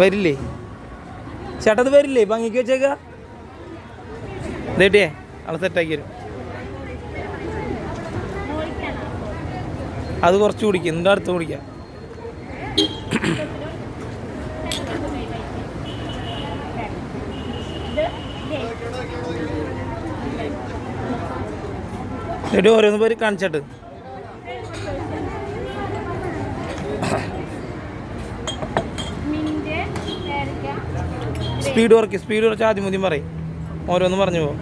വരില്ലേ ചേട്ടാ? അത് വരില്ലേ? ഭംഗിക്ക് വെച്ചേക്ക ഇതേട്ടിയേ ആളെ സെറ്റാക്കി വരും. അത് കുറച്ച് കുടിക്കും, എന്നിട്ട് അടുത്ത് കുടിക്കാം. എന്നിട്ട് ഓരോന്ന് പേര് കാണിച്ചിട്ട് സ്പീഡ് കുറച്ച് ആദ്യം മുദ്യം പറയും. ഓരോന്ന് പറഞ്ഞു പോകും.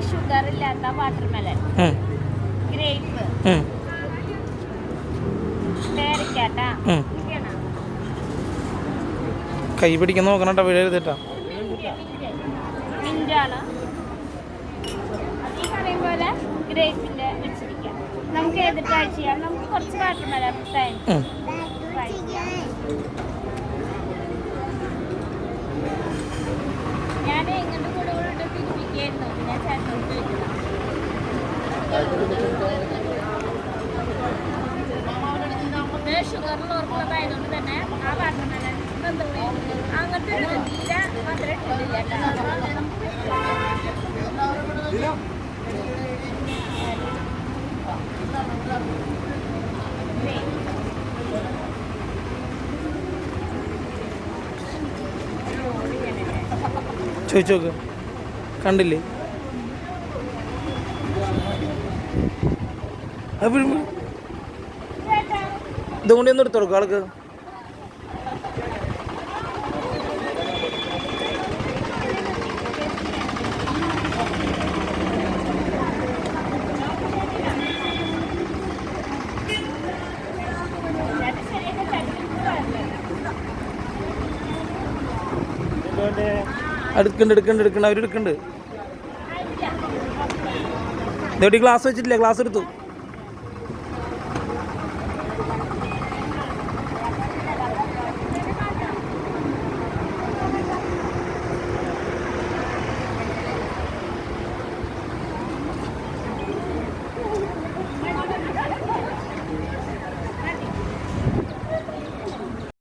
ഷുഗർ ഇല്ലാത്ത വാട്ടർമെലൺ, ഗ്രേപ്പ്, കൈ പിടിക്കാൻ നോക്കണം, വീഴരുതേട്ടാ. മിന്റാണ് ഈ പറയും പോലെ ഗ്രേപ്പിന്റെ വെച്ചിരിക്കാം. നമുക്ക് ഏത് ട്രൈ ചെയ്യാം. നമുക്ക് കുറച്ച് വാട്ടർമെലൺ ട്രൈ ചെയ്യാം. ഞാൻ എങ്ങോട്ട് കൂടെ തിരിപ്പിക്കായിരുന്നു. പിന്നെ ചേട്ടനോട് ചോദിക്കണം. ഷുഗറിലുള്ളതായതുകൊണ്ട് തന്നെ ആ വാട്ടർമെലൺ അങ്ങനത്തെ തീരെ മാത്രമേ ഇട്ടിട്ടില്ല. ചോദിച്ചോക്ക്, കണ്ടില്ലേ? ഇതുകൊണ്ട് ഒന്ന് എടുത്തു കൊടുക്കും ആൾക്ക്. എടുക്കണ്ട് അവരെടുക്കണ്ട്. ഇതോട്ടി ഗ്ലാസ് വെച്ചിട്ടില്ല, ഗ്ലാസ് എടുത്തു.